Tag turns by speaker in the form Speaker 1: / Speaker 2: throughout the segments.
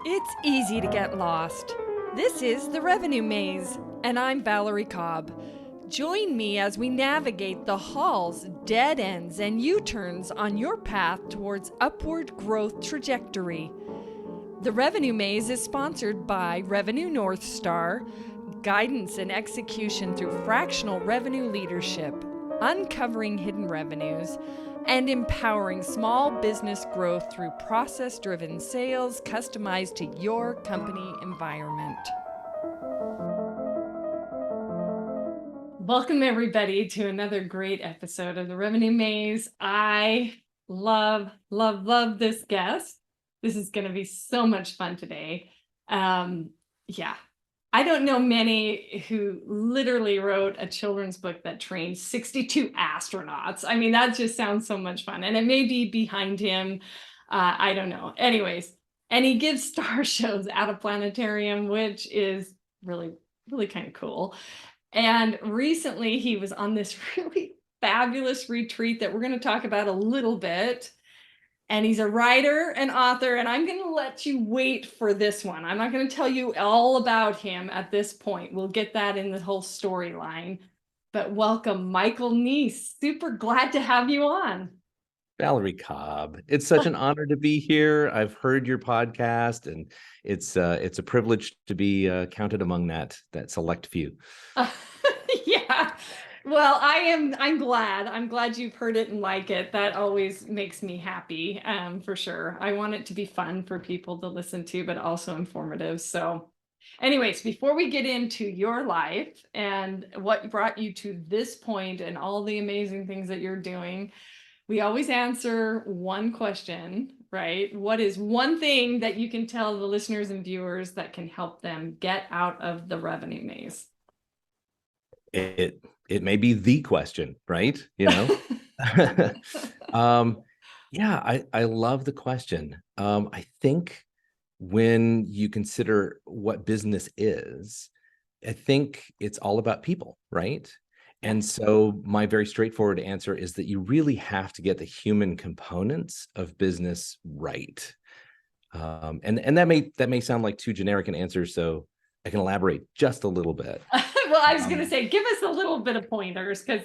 Speaker 1: It's easy to get lost. This is The Revenue Maze, and I'm Valerie Cobb. Join me as we navigate the halls, dead ends, and U-turns on your path towards upward growth trajectory. The Revenue Maze is sponsored by Revenue North Star, guidance and execution through fractional revenue leadership, uncovering hidden revenues, and empowering small business growth through process-driven sales customized to your company environment. Welcome, everybody, to another great episode of the Revenue Maze. I love this guest. This is going to be so much fun today. I don't know many who literally wrote a children's book that trained 62 astronauts. I mean, that just sounds so much fun. And it may be behind him. I don't know. Anyways, and he gives star shows at a planetarium, which is really kind of cool. And recently he was on this really fabulous retreat that we're going to talk about a little bit. And he's a writer and author, and I'm going to let you wait for this one. I'm not going to tell you all about him at this point. We'll get that in the whole storyline. But welcome, Michael Neece. Super glad to have you on.
Speaker 2: Valerie Cobb, it's such an honor to be here. I've heard your podcast, and it's a privilege to be counted among that select few.
Speaker 1: Yeah. Well, I'm glad you've heard it and like it. That always makes me happy, for sure. I want it to be fun for people to listen to, but also informative. So anyways, before we get into your life and what brought you to this point and all the amazing things that you're doing, we always answer one question, right? What is one thing that you can tell the listeners and viewers that can help them get out of the revenue maze?
Speaker 2: It may be the question, right? You know, I love the question. I think when you consider what business is, I think it's all about people, right? And so my very straightforward answer is that you really have to get the human components of business right. And that may sound like too generic an answer, so I can elaborate just a little bit.
Speaker 1: Well, I was going to say, give us a little bit of pointers, because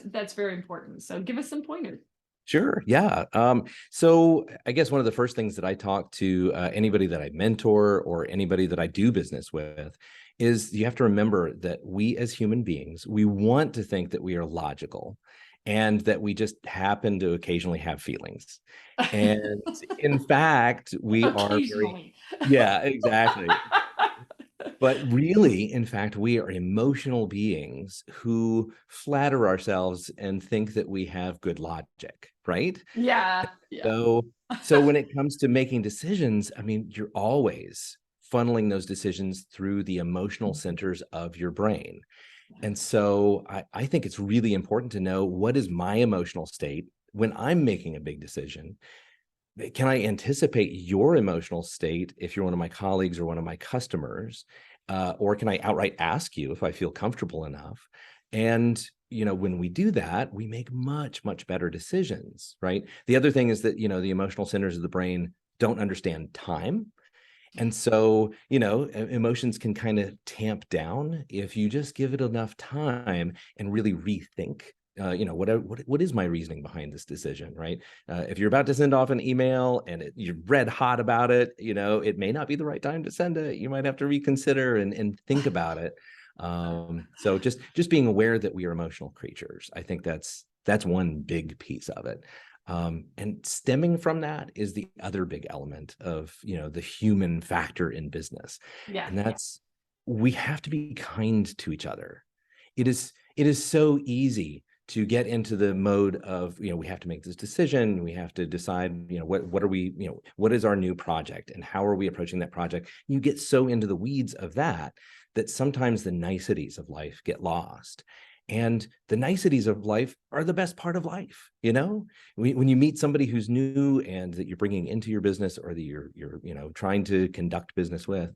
Speaker 1: that's very important. So give us some pointers.
Speaker 2: Sure. Yeah. So I guess one of the first things that I talk to anybody that I mentor or anybody that I do business with is you have to remember that we as human beings, we want to think that we are logical and that we just happen to occasionally have feelings. And in fact, we are very, yeah, exactly. But really, in fact, we are emotional beings who flatter ourselves and think that we have good logic, right?
Speaker 1: Yeah.
Speaker 2: So when it comes to making decisions, I mean, you're always funneling those decisions through the emotional centers of your brain. And so I think it's really important to know, what is my emotional state when I'm making a big decision? Can I anticipate your emotional state if you're one of my colleagues or one of my customers? Or can I outright ask you if I feel comfortable enough? And, you know, when we do that, we make much better decisions, right? The other thing is that, you know, the emotional centers of the brain don't understand time. And so, you know, emotions can kind of tamp down if you just give it enough time and really rethink. What is my reasoning behind this decision, right? If you're about to send off an email and you're red hot about it, you know, it may not be the right time to send it. You might have to reconsider and think about it. So just being aware that we are emotional creatures, I think that's one big piece of it. And stemming from that is the other big element of, you know, the human factor in business.
Speaker 1: Yeah.
Speaker 2: And that's, we have to be kind to each other. It is so easy to get into the mode of, you know, we have to make this decision. We have to decide, you know, what are we, you know, what is our new project and how are we approaching that project? You get so into the weeds of that sometimes the niceties of life get lost. And the niceties of life are the best part of life. You know, when you meet somebody who's new and that you're bringing into your business, or that you're you know, trying to conduct business with,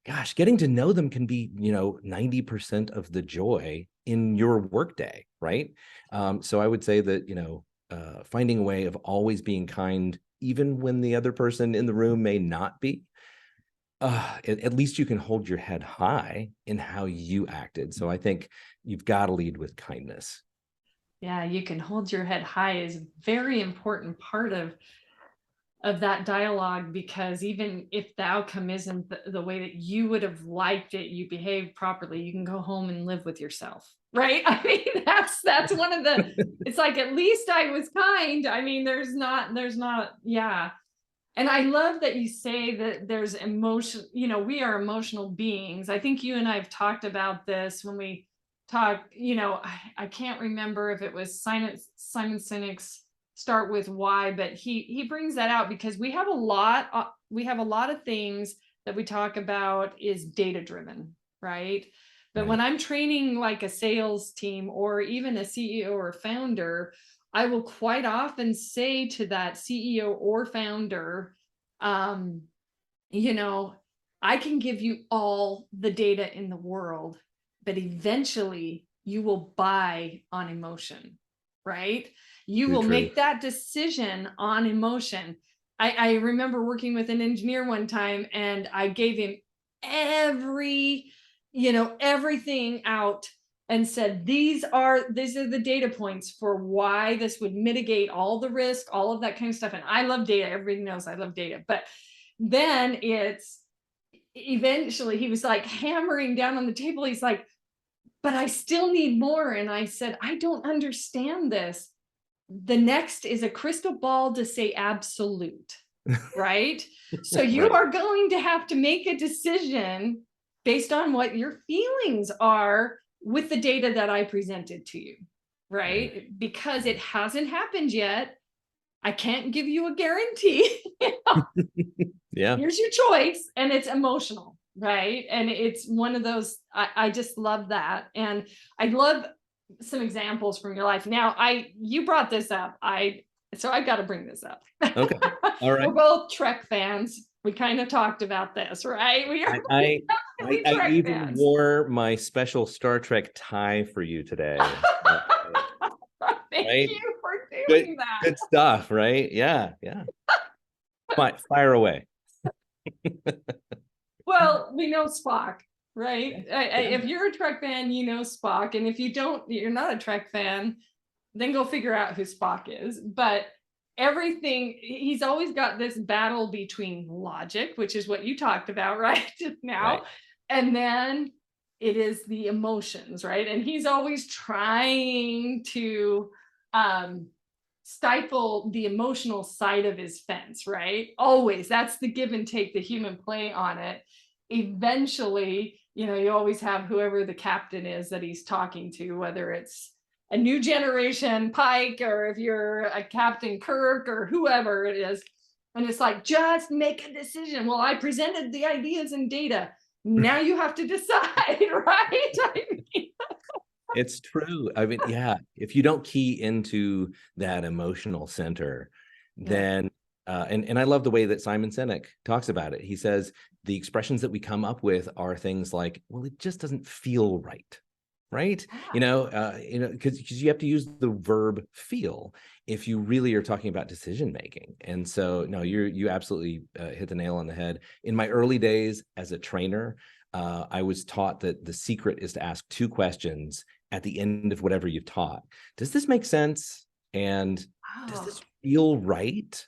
Speaker 2: gosh, getting to know them can be, you know, 90% of the joy in your workday, right? So I would say that, you know, finding a way of always being kind even when the other person in the room may not be, at least you can hold your head high in how you acted. So I think you've got to lead with kindness.
Speaker 1: Yeah, you can hold your head high is a very important part of that dialogue, because even if the outcome isn't the way that you would have liked it, you behaved properly, you can go home and live with yourself, right? I mean, that's one of the, it's like, at least I was kind. I mean, there's not, yeah. And I love that you say that there's emotion, you know, we are emotional beings. I think you and I have talked about this when we talked, you know, I can't remember if it was Simon Sinek's Start With Why, but he brings that out because we have a lot of things that we talk about is data driven, right? But
Speaker 2: Right.
Speaker 1: when I'm training like a sales team or even a CEO or founder, I will quite often say to that CEO or founder, you know, I can give you all the data in the world, but eventually you will buy on emotion, right? You will
Speaker 2: True.
Speaker 1: make that decision on emotion. I remember working with an engineer one time, and I gave him everything out and said, these are the data points for why this would mitigate all the risk, all of that kind of stuff. And I love data. Everybody knows I love data. But then it's eventually he was like hammering down on the table. He's like, but I still need more. And I said, I don't understand this. The next is a crystal ball to say absolute, right? So you
Speaker 2: Right.
Speaker 1: are going to have to make a decision based on what your feelings are with the data that I presented to you, right? Because it hasn't happened yet. I can't give you a guarantee.
Speaker 2: Yeah.
Speaker 1: Here's your choice, and it's emotional, right? And it's one of those, I just love that. And I'd love some examples from your life. Now, you brought this up. So I got to bring this up.
Speaker 2: Okay. All right.
Speaker 1: We're both Trek fans. We kind of talked about this, right? We are
Speaker 2: I
Speaker 1: Trek
Speaker 2: even
Speaker 1: fans.
Speaker 2: wore my special Star Trek tie for you today.
Speaker 1: Thank
Speaker 2: Right?
Speaker 1: you for
Speaker 2: Good,
Speaker 1: doing that.
Speaker 2: good stuff, right? Yeah, yeah. Fire away.
Speaker 1: Well, we know Spock, right?
Speaker 2: Yeah.
Speaker 1: If you're a Trek fan, you know Spock. And if you don't, you're not a Trek fan, then go figure out who Spock is. But everything, he's always got this battle between logic, which is what you talked about, right? Just now.
Speaker 2: Right.
Speaker 1: And then it is the emotions, right? And he's always trying to stifle the emotional side of his fence, right? Always. That's the give and take, the human play on it. Eventually, you always have whoever the captain is that he's talking to, whether it's a new generation Pike or if you're a Captain Kirk or whoever it is. And it's like, just make a decision. Well, I presented the ideas and data. Now you have to decide, right? I mean,
Speaker 2: It's true. I mean, yeah, if you don't key into that emotional center,
Speaker 1: yeah.
Speaker 2: then and I love the way that Simon Sinek talks about it. He says the expressions that we come up with are things like, well, it just doesn't feel right. Right. Because you have to use the verb feel if you really are talking about decision making. And so, no, you absolutely hit the nail on the head. In my early days as a trainer, I was taught that the secret is to ask two questions at the end of whatever you've taught. Does this make sense? And does this feel right?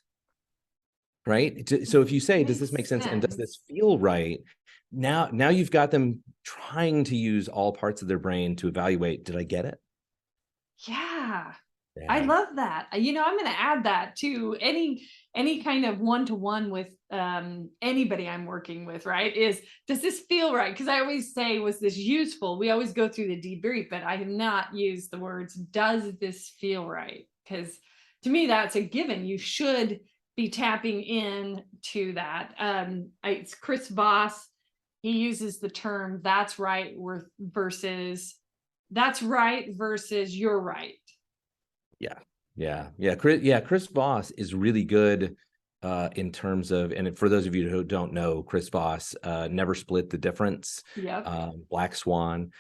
Speaker 2: Right. So if you say, does this make sense? And does this feel right? Now you've got them trying to use all parts of their brain to evaluate, did I get it?
Speaker 1: Yeah. I
Speaker 2: Yeah.
Speaker 1: love that. I'm going to add that to any kind of one-to-one with anybody I'm working with, right? Does this feel right? Because I always say, was this useful? We always go through the debrief, but I have not used the words, does this feel right? Because to me, that's a given. You should be tapping in to that. It's Chris Voss. He uses the term that's right versus you're right.
Speaker 2: Yeah. Chris Voss is really good in terms of, and for those of you who don't know, Chris Voss, Never Split the Difference,
Speaker 1: Yep.
Speaker 2: Black Swan.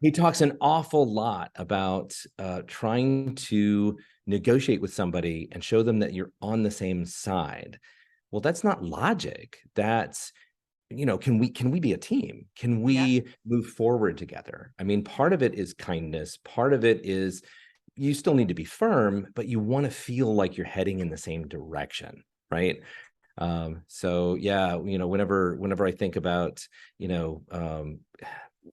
Speaker 2: He talks an awful lot about trying to negotiate with somebody and show them that you're on the same side. Well, that's not logic. That's, can we be a team? Can
Speaker 1: Yeah.
Speaker 2: we move forward together? I mean, part of it is kindness. Part of it is you still need to be firm, but you want to feel like you're heading in the same direction, right? So yeah, whenever I think about,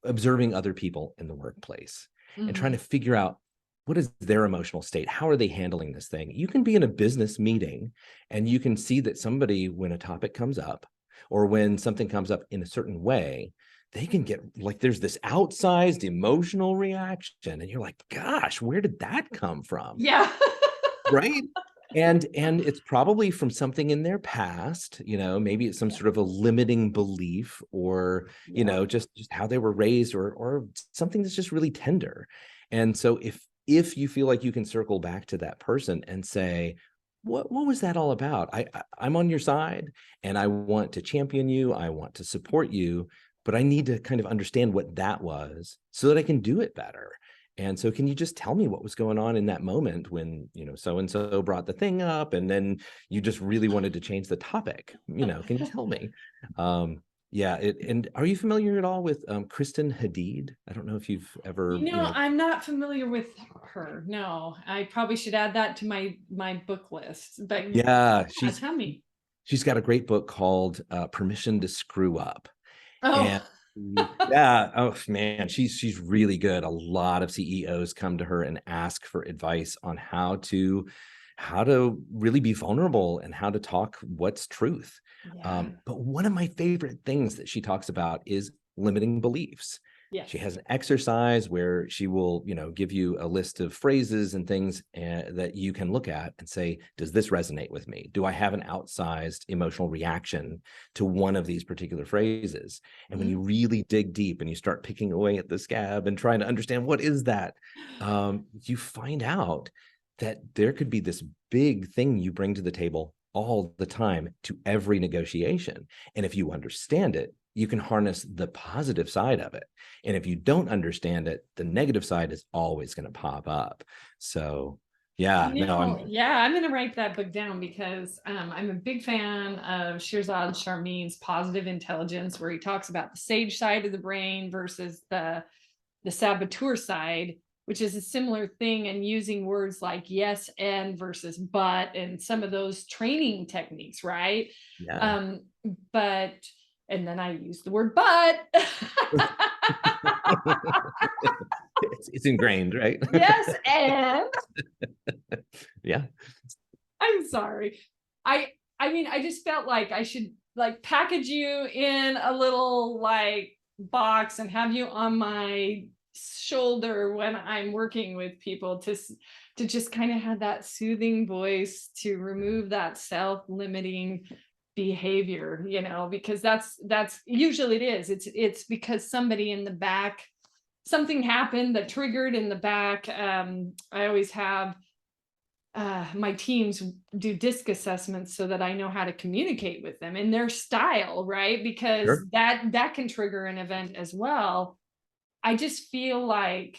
Speaker 2: observing other people in the workplace and trying to figure out what is their emotional state, how are they handling this thing? You can be in a business meeting and you can see that somebody, when a topic comes up or when something comes up in a certain way, they can get like, there's this outsized emotional reaction and you're like, gosh, where did that come from?
Speaker 1: Yeah.
Speaker 2: Right. And it's probably from something in their past, maybe it's some sort of a limiting belief, or
Speaker 1: Yeah.
Speaker 2: just how they were raised, or something that's just really tender. And so if you feel like you can circle back to that person and say, what was that all about? I'm on your side and I want to champion you, I want to support you, but I need to kind of understand what that was so that I can do it better. And so can you just tell me what was going on in that moment when, so and so brought the thing up and then you just really wanted to change the topic? Can you tell me? Yeah, and are you familiar at all with Kristen Hadid? I don't know if you've ever,
Speaker 1: I'm not familiar with her. No, I probably should add that to my book list. But
Speaker 2: yeah,
Speaker 1: tell me.
Speaker 2: she's got a great book called Permission to Screw Up.
Speaker 1: Oh,
Speaker 2: And yeah, oh man, she's really good. A lot of CEOs come to her and ask for advice on how to really be vulnerable and how to talk what's truth.
Speaker 1: yeah.
Speaker 2: But one of my favorite things that she talks about is limiting beliefs.
Speaker 1: Yes.
Speaker 2: She has an exercise where she will, give you a list of phrases and things that you can look at and say, does this resonate with me? Do I have an outsized emotional reaction to one of these particular phrases? And when you really dig deep and you start picking away at the scab and trying to understand what is that, you find out that there could be this big thing you bring to the table all the time to every negotiation. And if you understand it, you can harness the positive side of it. And if you don't understand it, the negative side is always going to pop up. So yeah, no,
Speaker 1: I'm going to write that book down because I'm a big fan of Shirzad Sharmin's Positive Intelligence, where he talks about the sage side of the brain versus the saboteur side, which is a similar thing, and using words like yes and versus but and some of those training techniques, right?
Speaker 2: yeah.
Speaker 1: But and then I use the word but.
Speaker 2: It's ingrained, right?
Speaker 1: Yes, and
Speaker 2: yeah.
Speaker 1: I'm sorry. I mean, I just felt like I should like package you in a little like box and have you on my shoulder when I'm working with people to just kind of have that soothing voice to remove that self-limiting behavior, because that's usually it is. It's because somebody in the back, something happened that triggered in the back. I always have my teams do disc assessments so that I know how to communicate with them in their style, right? Because
Speaker 2: Sure.
Speaker 1: that can trigger an event as well. I just feel like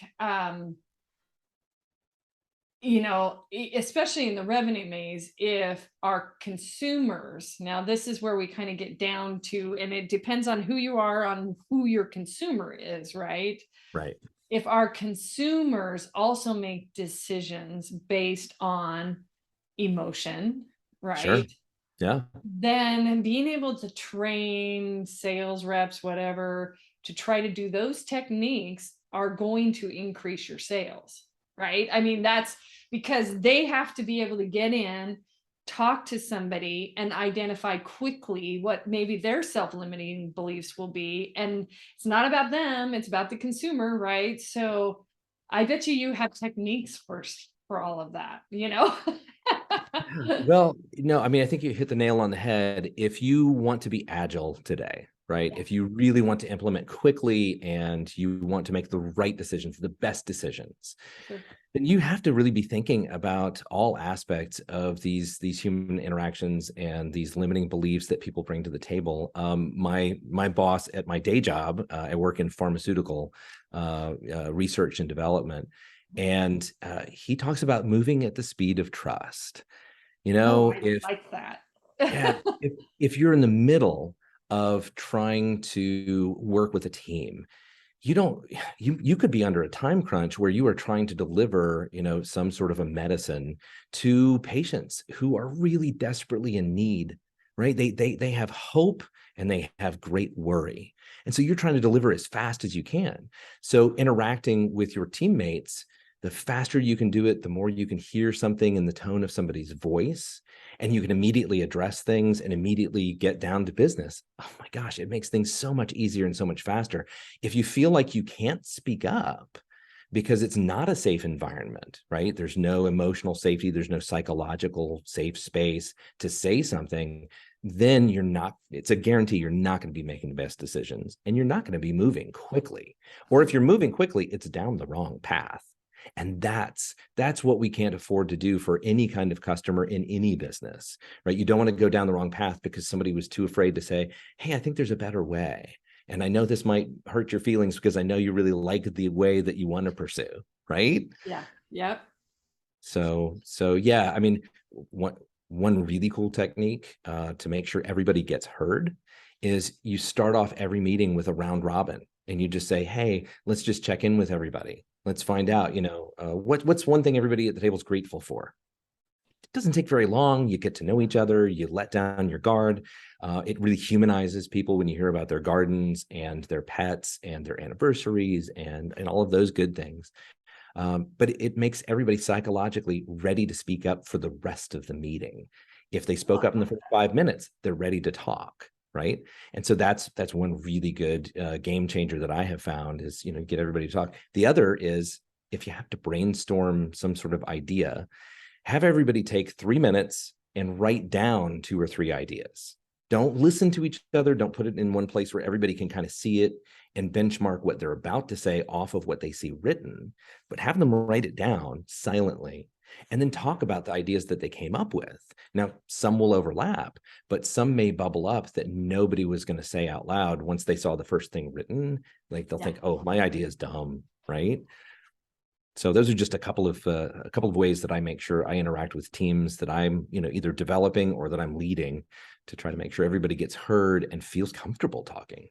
Speaker 1: especially in the revenue maze, if our consumers, now this is where we kind of get down to, and it depends on who you are, on who your consumer is, right?
Speaker 2: Right.
Speaker 1: If our consumers also make decisions based on emotion,
Speaker 2: Sure.
Speaker 1: right?
Speaker 2: Yeah.
Speaker 1: Then being able to train sales reps, whatever, to try to do those techniques are going to increase your sales, right? I mean, that's because they have to be able to get in, talk to somebody, and identify quickly what maybe their self-limiting beliefs will be. And it's not about them, it's about the consumer, right? So I bet you have techniques for all of that,
Speaker 2: Well, no, I mean, I think you hit the nail on the head. If you want to be agile today, right? If you really want to implement quickly and you want to make the right decisions, the best decisions,
Speaker 1: Sure.
Speaker 2: then you have to really be thinking about all aspects of these human interactions and these limiting beliefs that people bring to the table. My boss at my day job, I work in pharmaceutical research and development. And he talks about moving at the speed of trust.
Speaker 1: Oh, I
Speaker 2: If
Speaker 1: like that.
Speaker 2: yeah, if you're in the middle of trying to work with a team, you don't you could be under a time crunch where you are trying to deliver some sort of a medicine to patients who are really desperately in need, right? They have hope and they have great worry, and so you're trying to deliver as fast as you can. So interacting with your teammates, the faster you can do it, the more you can hear something in the tone of somebody's voice, and you can immediately address things and immediately get down to business. Oh my gosh, it makes things so much easier and so much faster. If you feel like you can't speak up because it's not a safe environment, right? There's no emotional safety, there's no psychological safe space to say something, then it's a guarantee you're not going to be making the best decisions and you're not going to be moving quickly. Or if you're moving quickly, it's down the wrong path. And that's what we can't afford to do for any kind of customer in any business, right? You don't want to go down the wrong path because somebody was too afraid to say, hey, I think there's a better way. And I know this might hurt your feelings because I know you really like the way that you want to pursue, right?
Speaker 1: Yeah. Yep.
Speaker 2: So yeah, I mean, one really cool technique to make sure everybody gets heard is you start off every meeting with a round robin and you just say, hey, let's just check in with everybody. Let's find out, what's one thing everybody at the table is grateful for. It doesn't take very long. You get to know each other. You let down your guard. It really humanizes people when you hear about their gardens and their pets and their anniversaries and all of those good things. But it makes everybody psychologically ready to speak up for the rest of the meeting. If they spoke up in the first 5 minutes, they're ready to talk, right? And so that's one really good game changer that I have found is, get everybody to talk. The other is if you have to brainstorm some sort of idea, have everybody take 3 minutes and write down 2 or 3 ideas. Don't listen to each other. Don't put it in one place where everybody can kind of see it and benchmark what they're about to say off of what they see written, but have them write it down silently and then talk about the ideas that they came up with. Now, some will overlap, but some may bubble up that nobody was going to say out loud once they saw the first thing written. Like they'll think, oh, my idea is dumb, right? So those are just a couple of ways that I make sure I interact with teams that I'm, either developing or that I'm leading to try to make sure everybody gets heard and feels comfortable talking.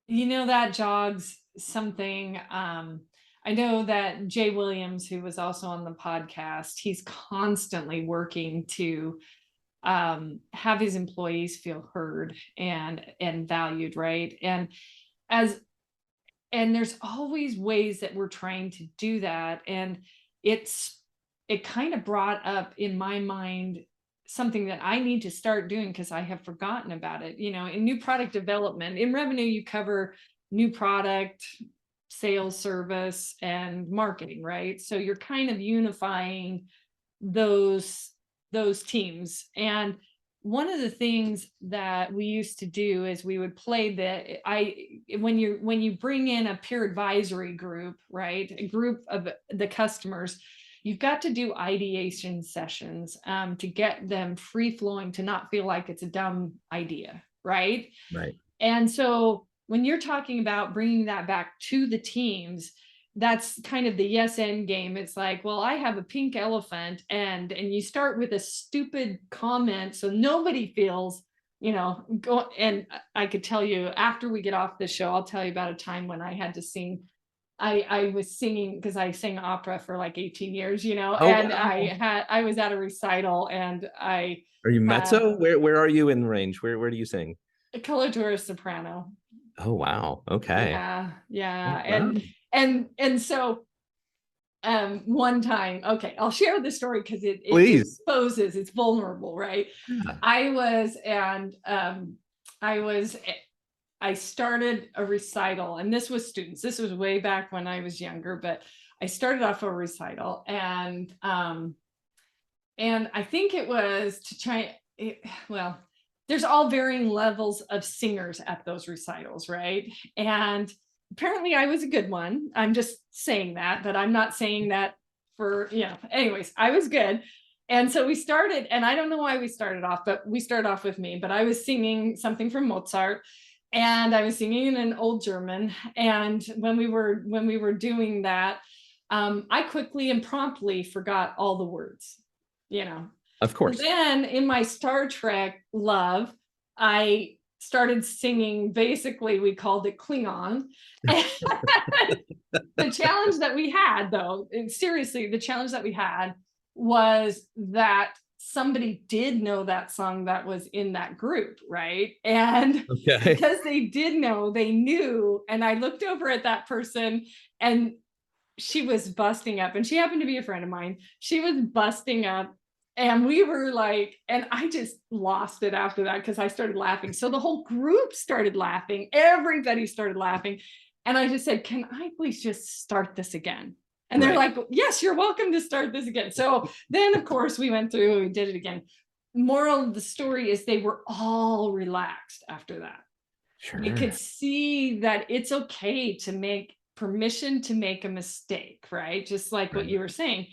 Speaker 1: That jogs something. I know that Jay Williams, who was also on the podcast, he's constantly working to have his employees feel heard and valued, right? And there's always ways that we're trying to do that. And it kind of brought up in my mind something that I need to start doing because I have forgotten about it. In new product development, in revenue, you cover new product, sales, service, and marketing, right? So you're kind of unifying those teams. And one of the things that we used to do is we would play when you bring in a peer advisory group, right? A group of the customers, you've got to do ideation sessions to get them free flowing, to not feel like it's a dumb idea, right?
Speaker 2: Right.
Speaker 1: And so when you're talking about bringing that back to the teams, that's kind of the yes end game. It's like, well, I have a pink elephant, and you start with a stupid comment so nobody feels, go. And I could tell you after we get off the show, I'll tell you about a time when I had to sing. I was singing because I sang opera for like 18 years,
Speaker 2: Oh,
Speaker 1: and
Speaker 2: wow.
Speaker 1: I was at a recital, and I
Speaker 2: Are you
Speaker 1: had
Speaker 2: mezzo? Where are you in range? Where do you sing?
Speaker 1: a coloratura soprano.
Speaker 2: Oh, wow. Okay.
Speaker 1: Yeah,
Speaker 2: Oh,
Speaker 1: yeah.
Speaker 2: wow.
Speaker 1: And so one time, okay, I'll share the story because it
Speaker 2: Please.
Speaker 1: exposes, it's vulnerable, right?
Speaker 2: Yeah.
Speaker 1: I was and I was I started a recital, and this was students. This was way back when I was younger, but I started off a recital, and I think it was to try well, there's all varying levels of singers at those recitals, right? And apparently I was a good one. I'm just saying that, but I'm not saying that for, anyways, I was good. And so we started, and I don't know why we started off, but we started off with me, but I was singing something from Mozart, and I was singing in an old German. And when we were doing that, I quickly and promptly forgot all the words, you know.
Speaker 2: Of course.
Speaker 1: Then in my Star Trek love, I started singing, basically, we called it Klingon. The challenge that we had, though, seriously, the challenge that we had was that somebody did know that song that was in that group, right? And
Speaker 2: Okay.
Speaker 1: because they did know, they knew. And I looked over at that person, and she was busting up, and she happened to be a friend of mine. She was busting up, and we were like, and I just lost it after that because I started laughing. So the whole group started laughing. Everybody started laughing. And I just said, can I please just start this again? And they're
Speaker 2: Right.
Speaker 1: like, yes, you're welcome to start this again. So then, of course, we went through and we did it again. Moral of the story is they were all relaxed after that. You could
Speaker 2: Sure.
Speaker 1: see that it's okay to make permission to make a mistake, right? Just like what
Speaker 2: Right.
Speaker 1: you were saying.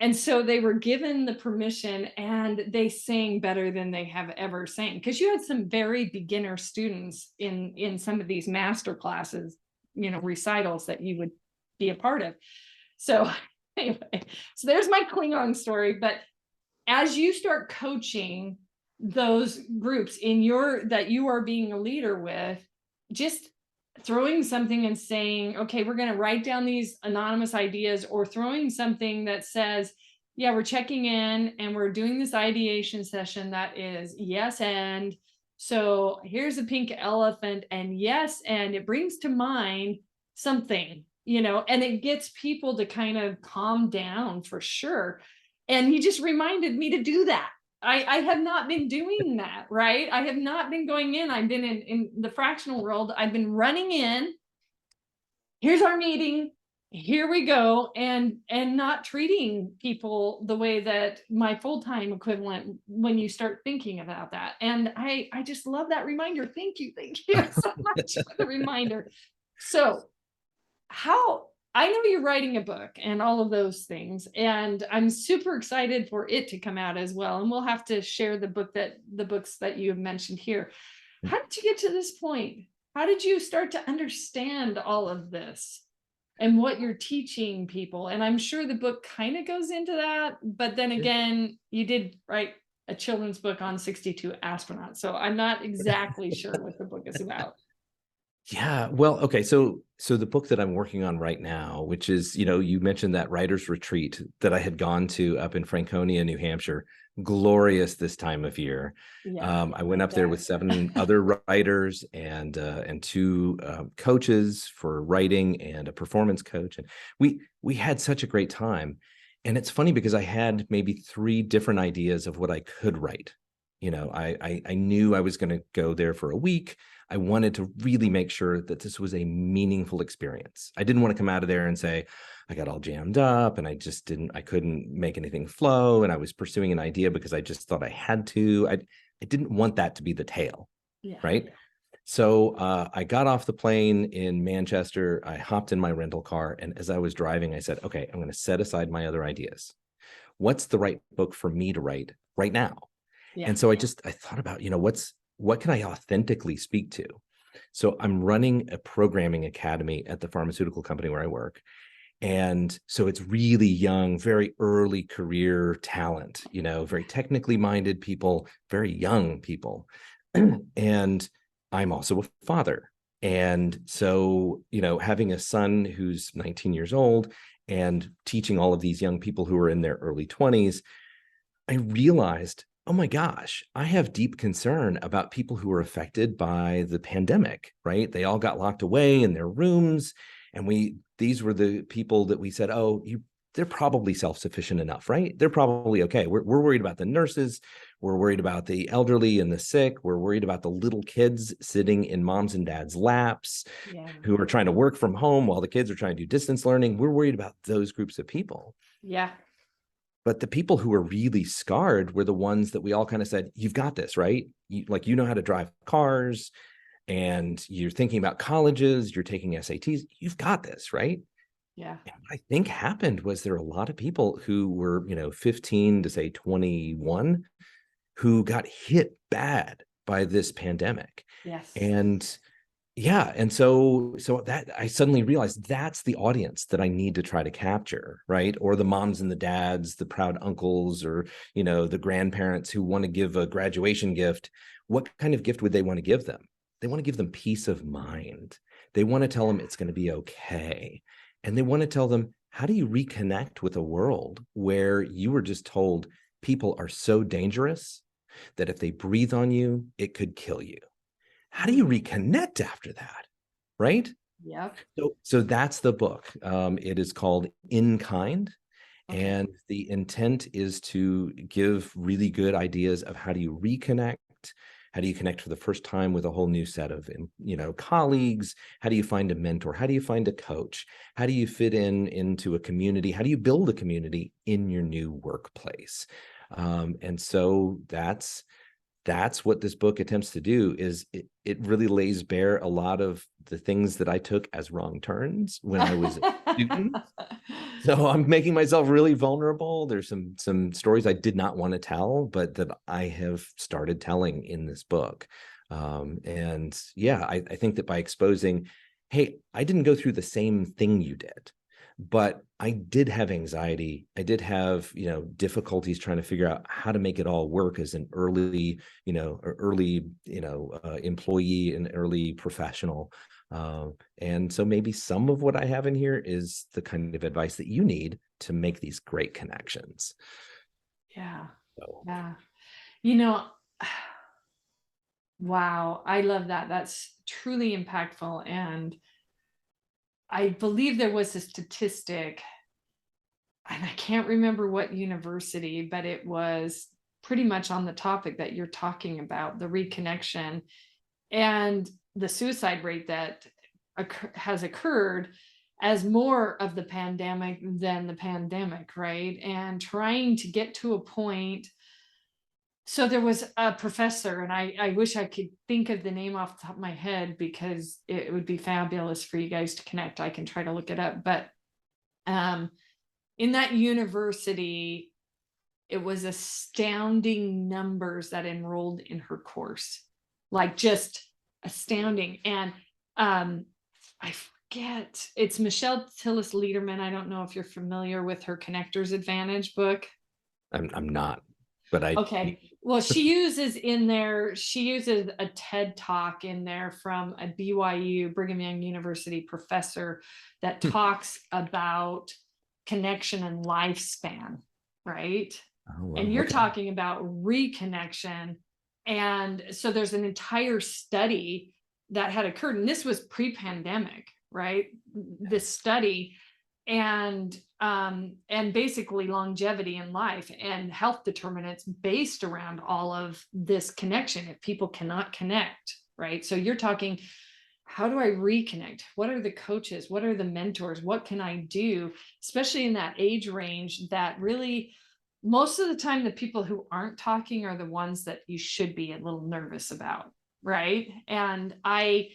Speaker 1: And so they were given the permission, and they sang better than they have ever sang, because you had some very beginner students in some of these master classes, recitals that you would be a part of. So anyway, so there's my Klingon story. But as you start coaching those groups that you are being a leader with, just throwing something and saying, okay, we're going to write down these anonymous ideas, or throwing something that says, yeah, we're checking in and we're doing this ideation session that is yes and. So here's a pink elephant, and yes, and it brings to mind something, and it gets people to kind of calm down for sure. And he just reminded me to do that. I have not been doing that, right? I have not been going in. I've been in the fractional world. I've been running in. Here's our meeting. Here we go. And not treating people the way that my full-time equivalent, when you start thinking about that. And I just love that reminder. Thank you. Thank you so much for the reminder. So I know you're writing a book and all of those things, and I'm super excited for it to come out as well. And we'll have to share the books that you have mentioned here. How did you get to this point? How did you start to understand all of this and what you're teaching people? And I'm sure the book kind of goes into that, but then again, you did write a children's book on 62 astronauts. So I'm not exactly sure what the book is about.
Speaker 2: Yeah. Well, okay. So the book that I'm working on right now, which is, you mentioned that writer's retreat that I had gone to up in Franconia, New Hampshire, glorious this time of year.
Speaker 1: Yeah.
Speaker 2: I went up there with 7 other writers and 2 coaches for writing and a performance coach. And we had such a great time. And it's funny because I had maybe 3 different ideas of what I could write. I knew I was going to go there for a week. I wanted to really make sure that this was a meaningful experience. I didn't want to come out of there and say, I got all jammed up and I couldn't make anything flow. And I was pursuing an idea because I just thought I had to. I didn't want that to be the tale.
Speaker 1: Yeah.
Speaker 2: Right. So I got off the plane in Manchester. I hopped in my rental car. And as I was driving, I said, okay, I'm going to set aside my other ideas. What's the right book for me to write right now?
Speaker 1: Yeah.
Speaker 2: And so I thought about, what can I authentically speak to? So I'm running a programming academy at the pharmaceutical company where I work. And so it's really young, very early career talent, very technically minded people, very young people. And I'm also a father. And so, having a son who's 19 years old and teaching all of these young people who are in their early 20s, I realized, oh my gosh, I have deep concern about people who were affected by the pandemic, right? They all got locked away in their rooms. And these were the people that we said, they're probably self-sufficient enough, right? They're probably okay. We're worried about the nurses. We're worried about the elderly and the sick. We're worried about the little kids sitting in moms and dads' laps who are trying to work from home while the kids are trying to do distance learning. We're worried about those groups of people.
Speaker 1: Yeah.
Speaker 2: But the people who were really scarred were the ones that we all kind of said, you've got this, right? You know how to drive cars and you're thinking about colleges, you're taking SATs, you've got this, right?
Speaker 1: Yeah.
Speaker 2: And what I think happened was there were a lot of people who were, 15 to say 21 who got hit bad by this pandemic.
Speaker 1: Yes.
Speaker 2: And Yeah. And so that I suddenly realized that's the audience that I need to try to capture, right? Or the moms and the dads, the proud uncles, or, the grandparents who want to give a graduation gift. What kind of gift would they want to give them? They want to give them peace of mind. They want to tell them it's going to be okay. And they want to tell them, how do you reconnect with a world where you were just told people are so dangerous that if they breathe on you, it could kill you? How do you reconnect after that? Right.
Speaker 1: Yep.
Speaker 2: So that's the book. It is called In Kind.
Speaker 1: Okay.
Speaker 2: And the intent is to give really good ideas of how do you reconnect? How do you connect for the first time with a whole new set of, colleagues? How do you find a mentor? How do you find a coach? How do you fit into a community? How do you build a community in your new workplace? And so that's what this book attempts to do. Is it really lays bare a lot of the things that I took as wrong turns when I was a student. So I'm making myself really vulnerable. There's some stories I did not want to tell, but that I have started telling in this book. And yeah, I think that by exposing, hey, I didn't go through the same thing you did, but I did have anxiety. I did have, difficulties trying to figure out how to make it all work as an early employee and early professional. And so maybe some of what I have in here is the kind of advice that you need to make these great connections.
Speaker 1: Yeah.
Speaker 2: So,
Speaker 1: Yeah. You know, wow, I love that. That's truly impactful. And I believe there was a statistic, and I can't remember what university, but it was pretty much on the topic that you're talking about, the reconnection and the suicide rate that has occurred as more of the pandemic than the pandemic, right? And trying to get to a point. So there was a professor, and I wish I could think of the name off the top of my head because it would be fabulous for you guys to connect. I can try to look it up. But in that university, it was astounding numbers that enrolled in her course, like just astounding. And I forget, it's Michelle Tillis Lederman. I don't know if you're familiar with her Connectors Advantage book.
Speaker 2: I'm not, but
Speaker 1: Okay. Well, she uses a TED talk in there from a BYU, Brigham Young University professor that talks about connection and lifespan, right?
Speaker 2: Oh, well,
Speaker 1: And you're
Speaker 2: okay.
Speaker 1: talking about reconnection. And so there's an entire study that had occurred, and this was pre-pandemic, right? This study and basically longevity in life and health determinants based around all of this connection if people cannot connect, right? So you're talking, how do I reconnect? What are the coaches? What are the mentors? What can I do, especially in that age range that really most of the time the people who aren't talking are the ones that you should be a little nervous about, right? And I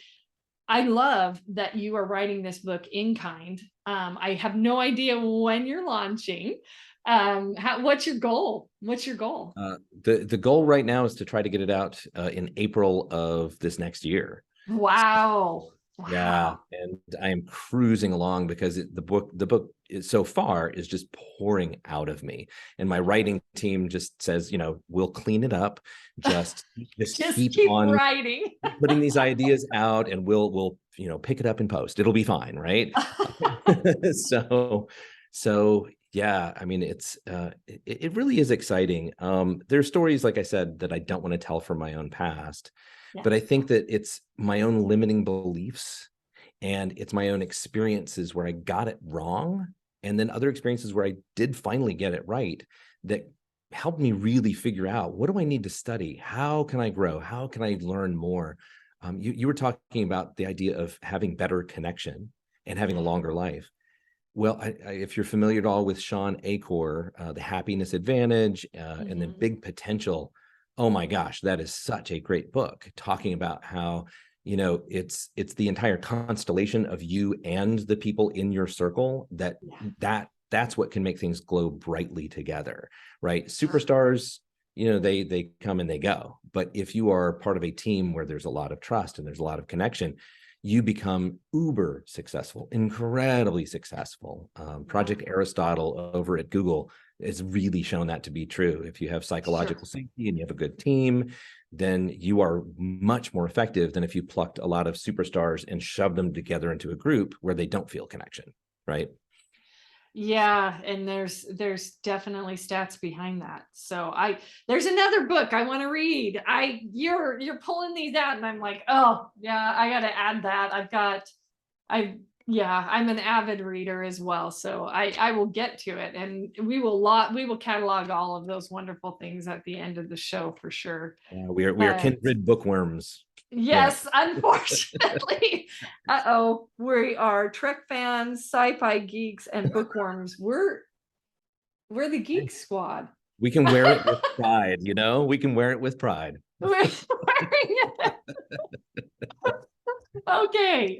Speaker 1: love that you are writing this book in kind. I have no idea when you're launching. What's your goal? What's your goal?
Speaker 2: The goal right now is to try to get it out in April of this next year.
Speaker 1: Wow.
Speaker 2: Yeah,
Speaker 1: Wow.
Speaker 2: and I am cruising along because the book is so far is just pouring out of me, and my writing team just says, we'll clean it up, just
Speaker 1: Just
Speaker 2: keep
Speaker 1: keep
Speaker 2: on
Speaker 1: writing.
Speaker 2: putting these ideas out, and we'll pick it up in post. It'll be fine, right? So yeah, I mean it really is exciting. There's stories, like I said, that I don't want to tell from my own past,
Speaker 1: Yeah.
Speaker 2: but I think that it's my own limiting beliefs and it's my own experiences where I got it wrong, and then other experiences where I did finally get it right, that helped me really figure out, what do I need to study? How can I grow? How can I learn more? You were talking about the idea of having better connection and having a longer life. Well, if you're familiar at all with Sean Acor, The Happiness Advantage, and then
Speaker 1: Mhm.
Speaker 2: Big Potential, oh my gosh, that is such a great book, talking about how, it's the entire constellation of you and the people in your circle
Speaker 1: Yeah.
Speaker 2: that's what can make things glow brightly together, right? Superstars, they come and they go, but if you are part of a team where there's a lot of trust and there's a lot of connection, you become uber successful, incredibly successful. Project Aristotle over at Google has really shown that to be true. If you have psychological safety and you have a good team, then you are much more effective than if you plucked a lot of superstars and shoved them together into a group where they don't feel connection, right?
Speaker 1: Yeah, and there's definitely stats behind that. So there's another book I want to read. You're pulling these out and I'm like, oh yeah, I gotta add that. I'm an avid reader as well. So I will get to it, and we will catalog all of those wonderful things at the end of the show for sure.
Speaker 2: We are kindred bookworms. Yeah.
Speaker 1: Yes, unfortunately. Uh-oh, we are Trek fans, sci-fi geeks, and bookworms. We're the geek squad.
Speaker 2: We can wear it with pride, we can wear it with pride.
Speaker 1: We're wearing it.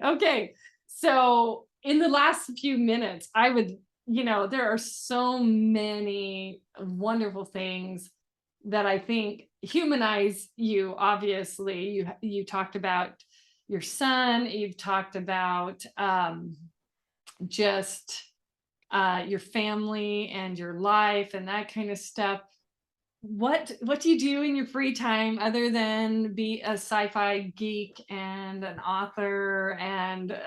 Speaker 1: Okay. So in the last few minutes, there are so many wonderful things that I think humanize you. Obviously, you talked about your son. You've talked about just your family and your life and that kind of stuff. What do you do in your free time other than be a sci-fi geek and an author? And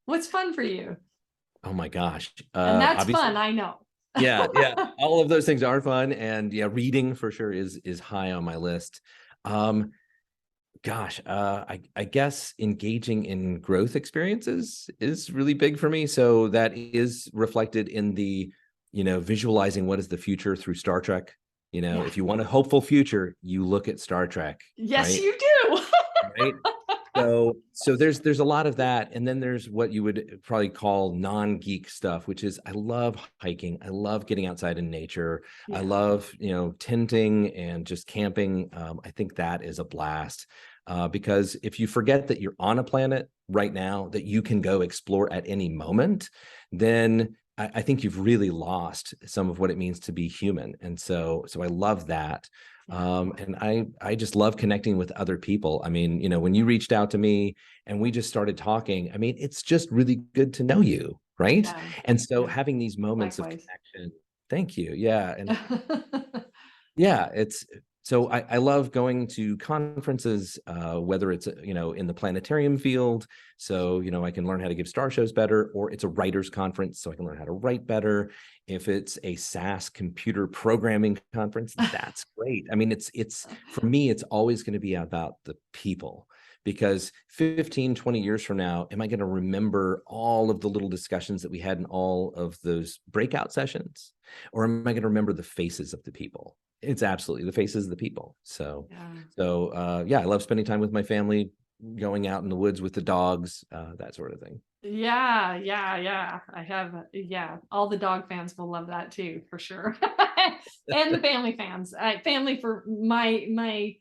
Speaker 1: what's fun for you?
Speaker 2: Oh my gosh.
Speaker 1: And that's
Speaker 2: Obviously,
Speaker 1: fun, I know.
Speaker 2: yeah. All of those things are fun, and yeah, reading for sure is high on my list. I guess engaging in growth experiences is really big for me. So that is reflected in the, visualizing what is the future through Star Trek.
Speaker 1: Yeah.
Speaker 2: If you want a hopeful future, you look at Star Trek.
Speaker 1: Yes,
Speaker 2: right?
Speaker 1: you do.
Speaker 2: Right. So there's a lot of that, and then there's what you would probably call non-geek stuff, which is I love hiking. I love getting outside in nature. I
Speaker 1: Yeah.
Speaker 2: love tenting and just camping. I think that is a blast, because if you forget that you're on a planet right now that you can go explore at any moment, then I think you've really lost some of what it means to be human. And so I love that. And I just love connecting with other people. I mean, when you reached out to me and we just started talking, I mean, it's just really good to know you, right?
Speaker 1: Yeah.
Speaker 2: And so
Speaker 1: Yeah.
Speaker 2: having these moments
Speaker 1: Likewise.
Speaker 2: of connection, thank you. Yeah. And yeah, I love going to conferences, whether it's in the planetarium field, so I can learn how to give star shows better, or it's a writers conference, so I can learn how to write better. If it's a SAS computer programming conference, that's great. I mean, it's for me, it's always going to be about the people, because 15, 20 years from now, am I going to remember all of the little discussions that we had in all of those breakout sessions, or am I going to remember the faces of the people? It's absolutely the faces of the people. So I love spending time with my family, going out in the woods with the dogs, that sort of thing.
Speaker 1: Yeah. I have, all the dog fans will love that too, for sure. And the family fans. Family for my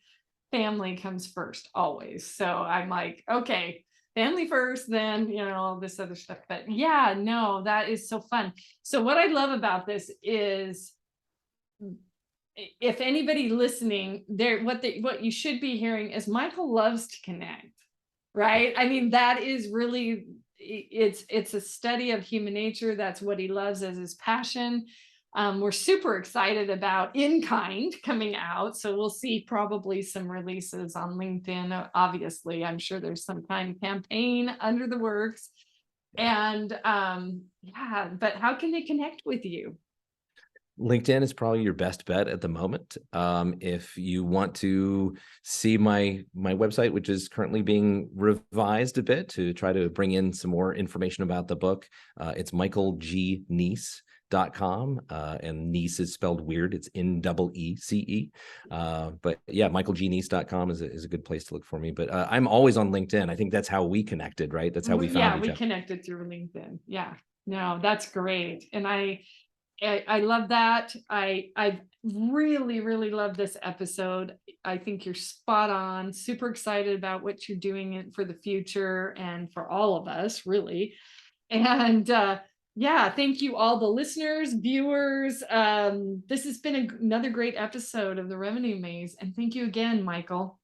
Speaker 1: family comes first always. So I'm like, okay, family first, then all this other stuff. But yeah, no, that is so fun. So what I love about this is, if anybody listening there, what you should be hearing is Michael loves to connect, right? I mean, that is really, it's a study of human nature. That's what he loves as his passion. We're super excited about In Kind coming out, so we'll see probably some releases on LinkedIn. Obviously, I'm sure there's some kind of campaign under the works. And but how can they connect with you?
Speaker 2: LinkedIn is probably your best bet at the moment. If you want to see my website, which is currently being revised a bit to try to bring in some more information about the book, it's michaelgneece.com, and Neece is spelled weird. It's Neece. But yeah, michaelgneece.com is a good place to look for me. But I'm always on LinkedIn. I think that's how we connected, right? That's how we found each other.
Speaker 1: Connected through LinkedIn. Yeah, no, that's great. And I love that. I really love this episode. I think you're spot on. Super excited about what you're doing for the future and for all of us, really. And thank you all the listeners, viewers. This has been another great episode of the Revenue Maze. And thank you again, Michael.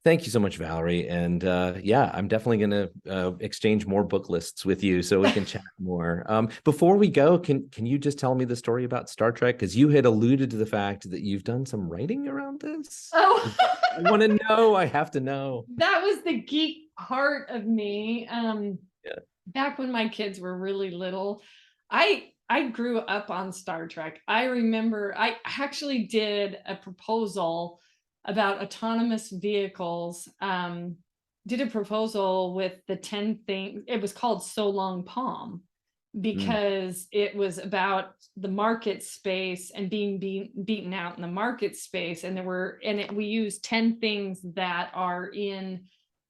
Speaker 2: Thank you so much, Valerie. And yeah, I'm definitely going to exchange more book lists with you so we can chat more. Before we go, can you just tell me the story about Star Trek? Because you had alluded to the fact that you've done some writing around this.
Speaker 1: Oh,
Speaker 2: I want to know. I have to know.
Speaker 1: that was the geek part of me.
Speaker 2: Yeah.
Speaker 1: Back when my kids were really little, I grew up on Star Trek. I remember I actually did a proposal about autonomous vehicles. Did a proposal with the 10 things. It was called So Long Palm
Speaker 2: Mm,
Speaker 1: because it was about the market space and being beaten out in the market space. And we used 10 things that are in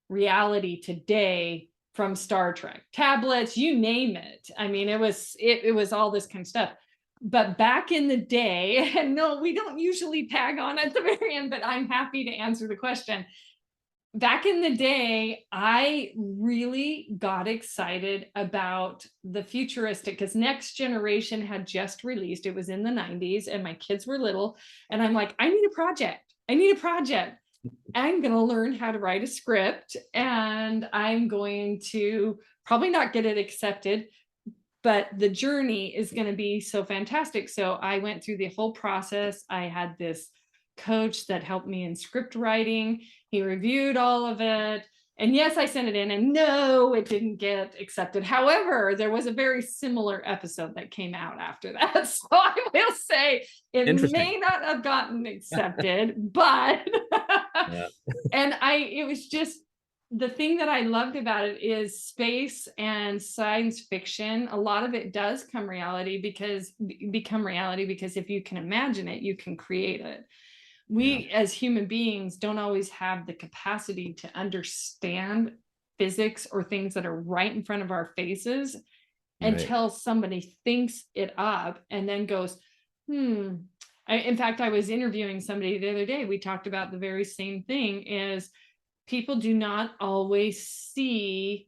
Speaker 1: reality today from Star Trek, tablets, you name it. I mean, it was all this kind of stuff. But back in the day, and no, we don't usually tag on at the very end, but I'm happy to answer the question. Back in the day, I really got excited about the futuristic because Next Generation had just released. It was in the 90s, and my kids were little. And I'm like, I need a project. I need a project. I'm going to learn how to write a script, and I'm going to probably not get it accepted, but the journey is going to be so fantastic. So I went through the whole process. I had this coach that helped me in script writing. He reviewed all of it. And yes, I sent it in, and no, it didn't get accepted. However, there was a very similar episode that came out after that. So I will say it
Speaker 2: interesting.
Speaker 1: may not have gotten accepted, but
Speaker 2: Yeah.
Speaker 1: and it was just the thing that I loved about it is space and science fiction. A lot of it does become reality because if you can imagine it, you can create it.
Speaker 2: Yeah.
Speaker 1: We as human beings don't always have the capacity to understand physics or things that are right in front of our faces
Speaker 2: Right.
Speaker 1: until somebody thinks it up and then goes, in fact, I was interviewing somebody the other day. We talked about the very same thing is people do not always see,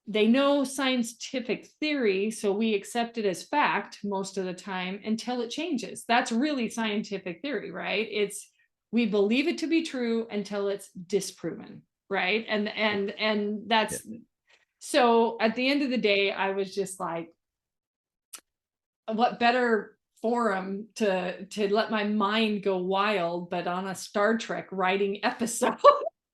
Speaker 1: they know scientific theory, so we accept it as fact most of the time until it changes. That's really scientific theory, right? It's we believe it to be true until it's disproven, right? And
Speaker 2: Yeah.
Speaker 1: that's so at the end of the day, I was just like, what better forum to let my mind go wild, but on a Star Trek writing episode.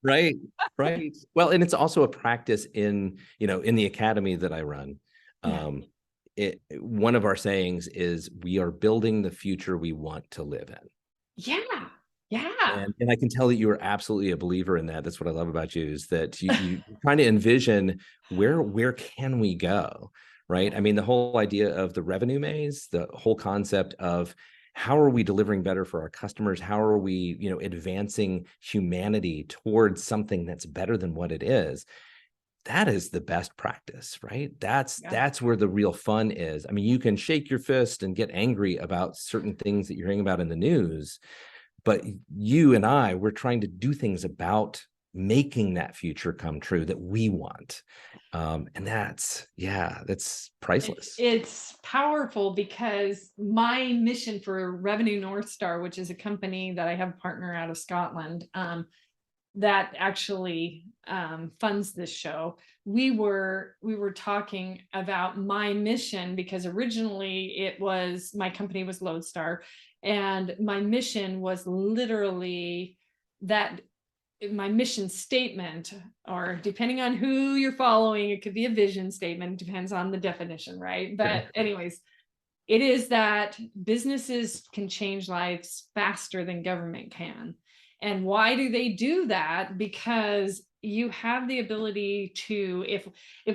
Speaker 2: Right. Right. Well, and it's also a practice in the academy that I run.
Speaker 1: Yeah.
Speaker 2: One of our sayings is we are building the future we want to live in.
Speaker 1: Yeah. Yeah.
Speaker 2: And I can tell that you are absolutely a believer in that. That's what I love about you is that you're trying to envision where can we go, right? I mean, the whole idea of the revenue maze, the whole concept of how are we delivering better for our customers? How are we, advancing humanity towards something that's better than what it is? That is the best practice, right? That's
Speaker 1: Yeah.
Speaker 2: that's where the real fun is. I mean, you can shake your fist and get angry about certain things that you're hearing about in the news, but you and we're trying to do things about making that future come true that we want. And that's priceless.
Speaker 1: It's powerful because my mission for Revenue North Star, which is a company that I have a partner out of Scotland, that actually funds this show. We were talking about my mission because originally it was my company was Lodestar, and my mission was literally that my mission statement, or depending on who you're following, it could be a vision statement, depends on the definition, right? But anyways, it is that businesses can change lives faster than government can. And why do they do that? Because you have the ability to, if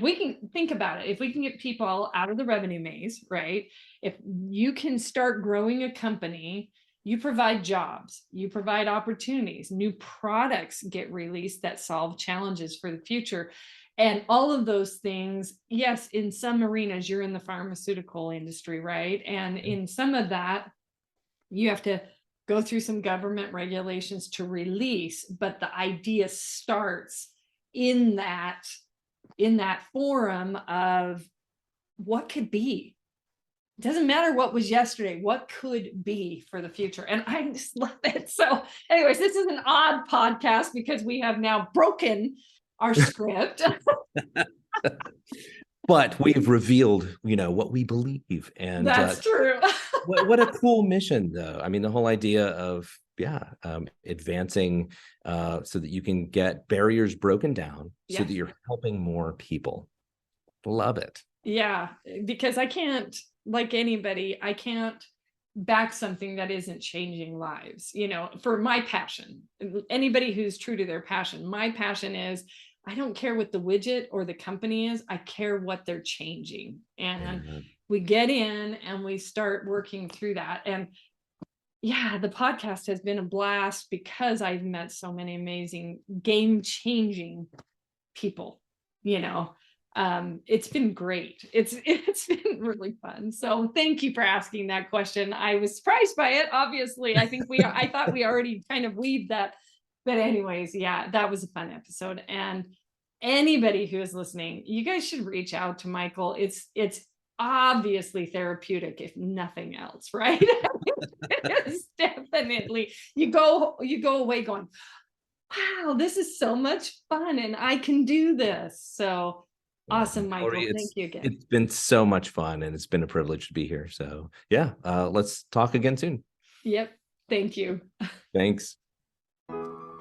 Speaker 1: we can think about it, if we can get people out of the revenue maze, right? If you can start growing a company, you provide jobs, you provide opportunities, new products get released that solve challenges for the future. And all of those things, yes, in some arenas, you're in the pharmaceutical industry, right? And in some of that, you have to go through some government regulations to release, but the idea starts in that forum of what could be, It doesn't matter what was yesterday, what could be for the future. And I just love it. So, anyways, this is an odd podcast because we have now broken our script.
Speaker 2: But we've revealed, what we believe. And
Speaker 1: That's true.
Speaker 2: what a cool mission, though. I mean, the whole idea of, advancing so that you can get barriers broken down so that you're helping more people. Love it.
Speaker 1: Yeah, because I can't, like anybody, I can't back something that isn't changing lives, for my passion. Anybody who's true to their passion, my passion is, I don't care what the widget or the company is, I care what they're changing. And we get in and we start working through that. And the podcast has been a blast because I've met so many amazing game-changing people. It's been great. It's been really fun. So thank you for asking that question. I was surprised by it. Obviously, I thought we already kind of weaved that. But anyways, that was a fun episode. And anybody who is listening, you guys should reach out to Michael. It's obviously therapeutic, if nothing else, right? It's definitely, you go away going, wow, this is so much fun and I can do this. So awesome, Michael. Thank you again.
Speaker 2: It's been so much fun and it's been a privilege to be here. So let's talk again soon.
Speaker 1: Yep. Thank you.
Speaker 2: Thanks.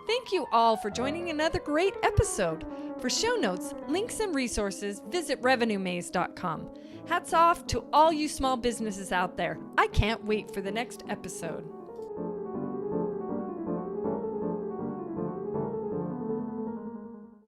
Speaker 3: Thank you all for joining another great episode. For show notes, links, and resources, visit revenuemaze.com. Hats off to all you small businesses out there. I can't wait for the next episode.